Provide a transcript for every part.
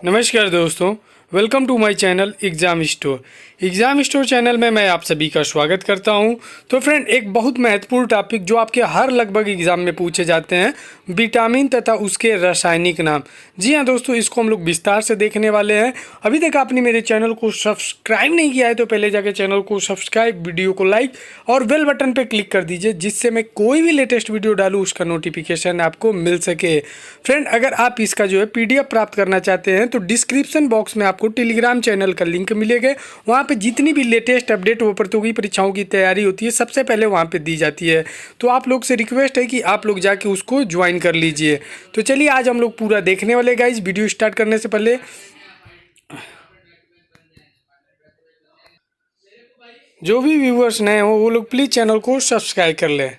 नमस्कार दोस्तों, welcome to my channel exam store channel में मैं आप सभी का स्वागत करता हूं। तो फ्रेंड, एक बहुत महत्वपूर्ण टॉपिक जो आपके हर लगभग एग्ज़ाम में पूछे जाते हैं, विटामिन तथा उसके रासायनिक नाम। जी हाँ दोस्तों, इसको हम लोग विस्तार से देखने वाले हैं। अभी तक आपने मेरे चैनल को सब्सक्राइब नहीं किया है तो पहले जाके चैनल को सब्सक्राइब, वीडियो को लाइक और बेल बटन पर क्लिक कर दीजिए, जिससे मैं कोई भी लेटेस्ट वीडियो डालूँ उसका नोटिफिकेशन आपको मिल सके। फ्रेंड, अगर आप इसका जो है PDF प्राप्त करना चाहते हैं तो डिस्क्रिप्शन बॉक्स में आपको टेलीग्राम चैनल का लिंक मिलेगा। वहाँ पे जितनी भी लेटेस्ट अपडेट वो प्रतियोगी परीक्षाओं की तैयारी होती है सबसे पहले वहाँ पे दी जाती है। तो आप लोग से रिक्वेस्ट है कि आप लोग जाके उसको ज्वाइन कर लीजिए। तो चलिए आज हम लोग पूरा देखने वाले गाइज। वीडियो स्टार्ट करने से पहले जो भी व्यूअर्स नए हो वो लोग प्लीज़ चैनल को सब्सक्राइब कर लें।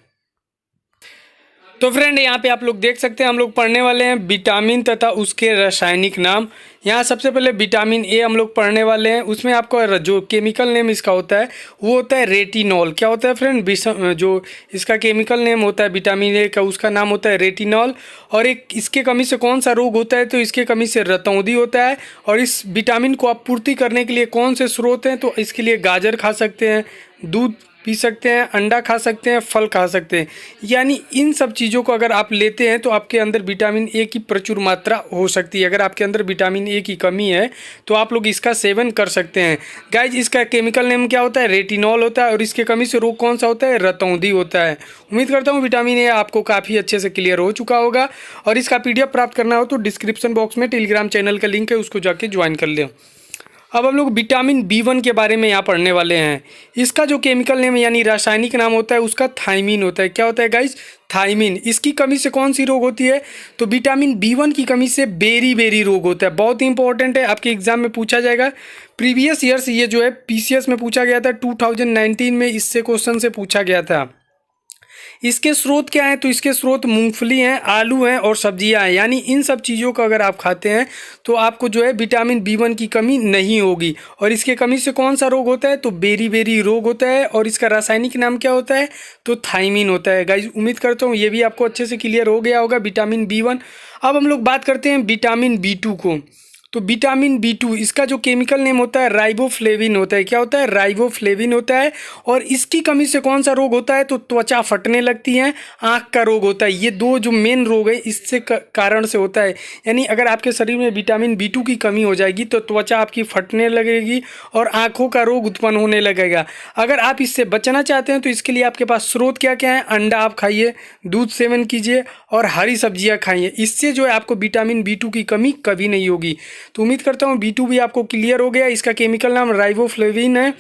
तो फ्रेंड, यहाँ पे आप लोग देख सकते हैं हम लोग पढ़ने वाले हैं विटामिन तथा उसके रासायनिक नाम। यहाँ सबसे पहले विटामिन ए हम लोग पढ़ने वाले हैं। उसमें आपको जो केमिकल नेम इसका होता है वो होता है रेटिनॉल। क्या होता है फ्रेंड? जो इसका केमिकल नेम होता है विटामिन ए का, उसका नाम होता है रेटिनॉल। और एक इसके कमी से कौन सा रोग होता है? तो इसके कमी से रतौंधी होता है। और इस विटामिन को आप पूर्ति करने के लिए कौन से स्रोत हैं? तो इसके लिए गाजर खा सकते हैं, दूध पी सकते हैं, अंडा खा सकते हैं, फल खा सकते हैं। यानी इन सब चीज़ों को अगर आप लेते हैं तो आपके अंदर विटामिन ए की प्रचुर मात्रा हो सकती है। अगर आपके अंदर विटामिन ए की कमी है तो आप लोग इसका सेवन कर सकते हैं। गाइज, इसका केमिकल नेम क्या होता है? रेटिनॉल होता है। और इसके कमी से रोग कौन सा होता है? रतौंधी होता है। उम्मीद करता हूँ विटामिन ए आपको काफ़ी अच्छे से क्लियर हो चुका होगा। और इसका PDF प्राप्त करना हो तो डिस्क्रिप्शन बॉक्स में टेलीग्राम चैनल का लिंक है, उसको जाके ज्वाइन कर लें। अब हम लोग विटामिन B1 के बारे में यहाँ पढ़ने वाले हैं। इसका जो केमिकल नेम यानी रासायनिक नाम होता है उसका थायमीन होता है। क्या होता है गाइज? थायमीन। इसकी कमी से कौन सी रोग होती है? तो विटामिन B1 की कमी से बेरी रोग होता है। बहुत ही इंपॉर्टेंट है, आपके एग्जाम में पूछा जाएगा। प्रीवियस ईयर्स ये जो है PCS में पूछा गया था, 2019 में इससे क्वेश्चन से पूछा गया था। इसके स्रोत क्या हैं? तो इसके स्रोत मूंगफली हैं, आलू हैं और सब्जियां हैं। यानी इन सब चीज़ों को अगर आप खाते हैं तो आपको जो है विटामिन B1 की कमी नहीं होगी। और इसके कमी से कौन सा रोग होता है? तो बेरी रोग होता है। और इसका रासायनिक नाम क्या होता है? तो थायमीन होता है। गाइज, उम्मीद करता हूँ ये भी आपको अच्छे से क्लियर हो गया होगा विटामिन B1। अब हम लोग बात करते हैं विटामिन B2 को। तो विटामिन B2 इसका जो केमिकल नेम होता है राइबोफ्लेविन होता है। क्या होता है? राइबोफ्लेविन होता है। और इसकी कमी से कौन सा रोग होता है? तो त्वचा फटने लगती है, आँख का रोग होता है। ये दो जो मेन रोग है इससे कारण से होता है। यानी अगर आपके शरीर में विटामिन B2 की कमी हो जाएगी तो त्वचा आपकी फटने लगेगी और आँखों का रोग उत्पन्न होने लगेगा। अगर आप इससे बचना चाहते हैं तो इसके लिए आपके पास स्रोत क्या क्या है? अंडा आप खाइए, दूध सेवन कीजिए और हरी सब्जियाँ खाइए। इससे जो है आपको विटामिन B2 की कमी कभी नहीं होगी। तो उम्मीद करता हूँ B2 भी आपको क्लियर हो गया। इसका केमिकल नाम राइबोफ्लेविन है।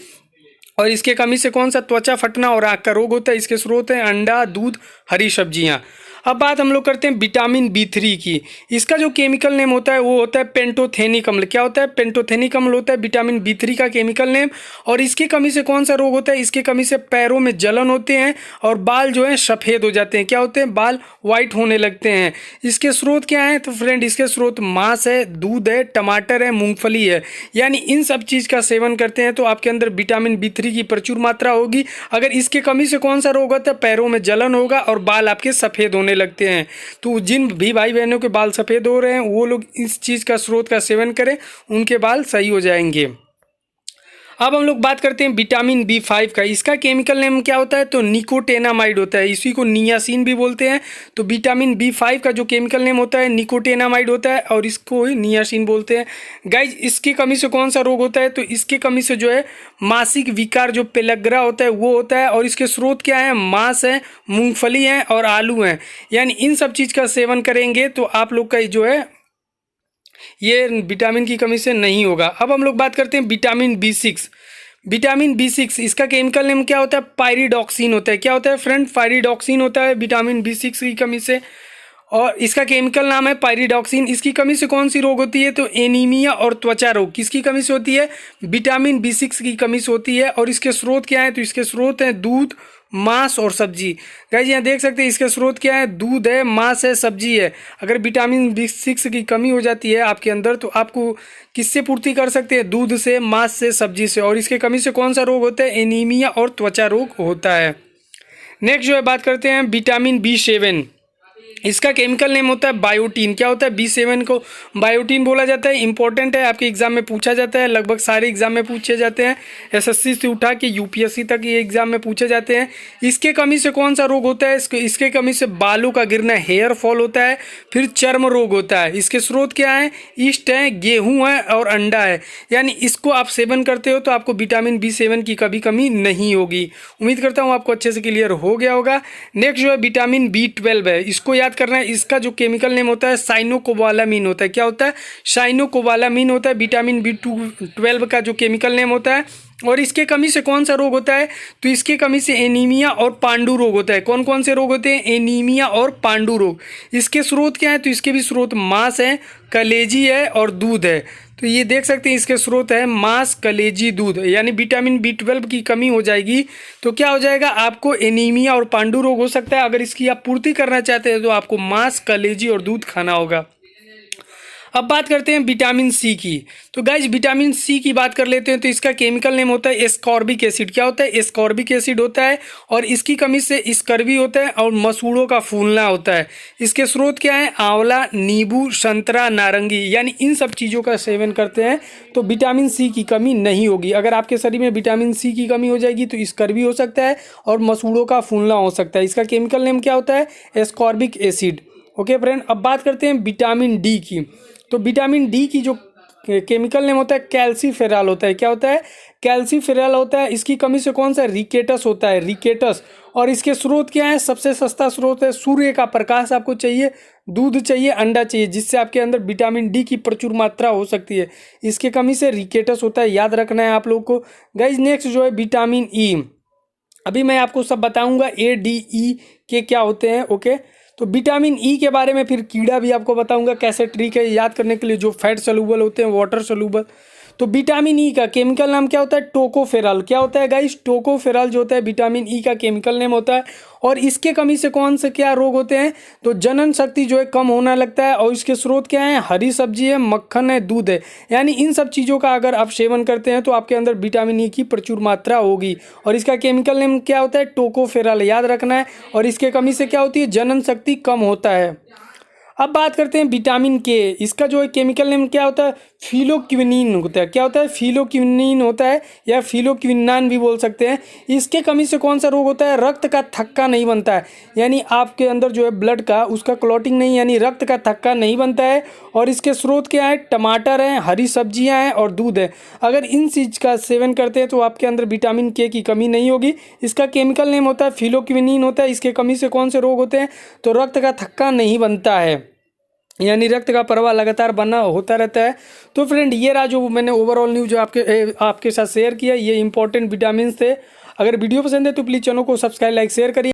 और इसके कमी से कौन सा त्वचा फटना और आँख का रोग होता है? इसके स्रोत हैं अंडा, दूध, हरी सब्जियाँ। अब बात हम लोग करते हैं विटामिन B3 की। इसका जो केमिकल नेम होता है वो होता है पेंटोथेनिक अम्ल। क्या होता है? पेंटोथेनिक अम्ल होता है विटामिन B3 का केमिकल नेम। और इसकी कमी से कौन सा रोग होता है? इसके कमी से पैरों में जलन होते हैं और बाल जो हैं सफ़ेद हो जाते हैं। क्या होते हैं? बाल वाइट होने लगते हैं। इसके स्रोत क्या हैं? तो फ्रेंड, इसके स्रोत मांस है, दूध है, टमाटर है, मूंगफली है। यानी इन सब चीज़ का सेवन करते हैं तो आपके अंदर विटामिन B3 की प्रचुर मात्रा होगी। अगर इसके कमी से कौन सा रोग होता है? पैरों में जलन होगा और बाल आपके सफ़ेद होने लगते हैं। तो जिन भी भाई बहनों के बाल सफ़ेद हो रहे हैं वो लोग इस चीज़ का स्रोत का सेवन करें, उनके बाल सही हो जाएंगे। अब हम लोग बात करते हैं विटामिन B5 का। इसका केमिकल नेम क्या होता है? तो निकोटेनामाइड होता है। इसी को नियासिन भी बोलते हैं। तो विटामिन B5 का जो केमिकल नेम होता है निकोटेनामाइड होता है और इसको ही नियासिन बोलते हैं। गाइज, इसकी कमी से कौन सा रोग होता है? तो इसकी कमी से जो है मासिक विकार जो पेलग्रा होता है वो होता है। और इसके स्रोत क्या है? मांस है, मूंगफली है और आलू हैं। यानी इन सब चीज़ का सेवन करेंगे तो आप लोग का जो है ये विटामिन की कमी से नहीं होगा। अब हम लोग बात करते हैं विटामिन B6। विटामिन B6 इसका केमिकल नेम क्या होता है? पायरिडॉक्सिन होता है। क्या होता है फ्रेंड? पायरिडॉक्सिन होता है विटामिन B6 की कमी से। और इसका केमिकल नाम है पायरिडॉक्सिन। इसकी कमी से कौन सी रोग होती है? तो एनीमिया और त्वचा रोग। किसकी कमी से होती है? विटामिन B6 की कमी से होती है। और इसके स्रोत क्या है? तो इसके स्रोत हैं दूध, मांस और सब्जी। गाइस, यहाँ देख सकते हैं इसके स्रोत क्या है? दूध है, मांस है, सब्जी है। अगर विटामिन B6 की कमी हो जाती है आपके अंदर तो आपको किससे पूर्ति कर सकते हैं? दूध से, मांस से, सब्जी से। और इसके कमी से कौन सा रोग होता है? एनीमिया और त्वचा रोग होता है। नेक्स्ट जो है बात करते हैं विटामिन B7। इसका केमिकल नेम होता है बायोटीन। क्या होता है? B7 को बायोटीन बोला जाता है। इंपॉर्टेंट है, आपके एग्जाम में पूछा जाता है, लगभग सारे एग्जाम में पूछे जाते हैं, SSC से उठा के UPSC तक ये एग्जाम में पूछे जाते हैं। इसके कमी से कौन सा रोग होता है? इसके कमी से बालों का गिरना, हेयर फॉल होता है, फिर चर्म रोग होता है। इसके स्रोत क्या है? ईस्ट है, गेहूँ है और अंडा है। यानी इसको आप सेवन करते हो तो आपको विटामिन B7 की कभी कमी नहीं होगी। उम्मीद करता हूँ आपको अच्छे से क्लियर हो गया होगा। नेक्स्ट जो है विटामिन B12 है, इसको याद करना है। इसका जो केमिकल नेम होता है साइनोकोबालामीन होता है। क्या होता है? साइनोकोबालामीन होता है विटामिन B12 का जो केमिकल नेम होता है। और इसके कमी से कौन सा रोग होता है? तो इसके कमी से एनीमिया और पांडु रोग होता है। कौन कौन से रोग होते हैं? एनीमिया और पांडु रोग। इसके स्रोत क्या है? तो इसके भी स्रोत मांस है, कलेजी है और दूध है। तो ये देख सकते हैं इसके स्रोत है मांस, कलेजी, दूध। यानी विटामिन B12 की कमी हो जाएगी तो क्या हो जाएगा? आपको एनीमिया और पांडु रोग हो सकता है। अगर इसकी आप पूर्ति करना चाहते हैं तो आपको मांस, कलेजी और दूध खाना होगा। अब बात करते हैं विटामिन सी की। तो गाइज विटामिन सी की बात कर लेते हैं। तो इसका केमिकल नेम होता है एस्कॉर्बिक एसिड। क्या होता है? एस्कॉर्बिक एसिड होता है। और इसकी कमी से स्कर्वी होता है और मसूड़ों का फूलना होता है। इसके स्रोत क्या है? आंवला, नींबू, संतरा, नारंगी। यानी इन सब चीज़ों का सेवन करते हैं तो विटामिन सी की कमी नहीं होगी। अगर आपके शरीर में विटामिन सी की कमी हो जाएगी तो स्कर्वी हो सकता है और मसूड़ों का फूलना हो सकता है। इसका केमिकल नेम क्या होता है? Ascorbic acid. ओके फ्रेंड, अब बात करते हैं विटामिन डी की। तो विटामिन डी की जो केमिकल नेम होता है कैल्सीफेरॉल होता है। क्या होता है? कैल्सीफेरॉल होता है। इसकी कमी से कौन सा? रिकेटस होता है, रिकेटस। और इसके स्रोत क्या है? सबसे सस्ता स्रोत है सूर्य का प्रकाश आपको चाहिए, दूध चाहिए, अंडा चाहिए, जिससे आपके अंदर विटामिन डी की प्रचुर मात्रा हो सकती है। इसके कमी से रिकेटस होता है, याद रखना है आप लोग को। गाइज नेक्स्ट जो है विटामिन ई। अभी मैं आपको सब बताऊंगा ADE के क्या होते हैं। ओके, तो विटामिन ई के बारे में फिर कीड़ा भी आपको बताऊंगा कैसे ट्रिक है याद करने के लिए, जो फैट सोल्यूबल होते हैं, वाटर सोल्यूबल। तो विटामिन ई का केमिकल नाम क्या होता है? टोकोफेरॉल। क्या होता है गाइस? टोकोफेरॉल जो होता है विटामिन ई का केमिकल नेम होता है। और इसके कमी से कौन से क्या रोग होते हैं? तो जनन शक्ति जो है कम होने लगता है। और इसके स्रोत क्या है? हरी सब्जी है, मक्खन है, दूध है। यानी इन सब चीज़ों का अगर आप सेवन करते हैं तो आपके अंदर विटामिन ई की प्रचुर मात्रा होगी। और इसका केमिकल नेम क्या होता है? टोकोफेरॉल, याद रखना है। और इसके कमी से क्या होती है? जनन शक्ति कम होता है। अब बात करते हैं विटामिन के। इसका जो है केमिकल नेम क्या होता है? फिलोक्विनिन होता है। क्या होता है? फिलोक्विनिन होता है या फिलोक्विनान भी बोल सकते हैं। इसके कमी से कौन सा रोग होता है? रक्त का थक्का नहीं बनता है। यानी आपके अंदर जो है ब्लड का उसका क्लॉटिंग नहीं, यानी रक्त का थक्का नहीं बनता है। और इसके स्रोत क्या है? टमाटर है, हरी सब्जियां हैं और दूध है। अगर इन चीज़ का सेवन करते हैं तो आपके अंदर विटामिन के की कमी नहीं होगी। इसका केमिकल नेम होता है फिलोक्विनिन होता है। इसके कमी से कौन से रोग होते हैं? तो रक्त का थक्का नहीं बनता है, यानी रक्त का प्रवाह लगातार बना होता रहता है। तो फ्रेंड ये रहा जो मैंने ओवरऑल न्यूज जो आपके साथ शेयर किया, ये इंपॉर्टेंट विटामिन थे। अगर वीडियो पसंद है तो प्लीज़ चैनल को सब्सक्राइब, लाइक, शेयर करिए।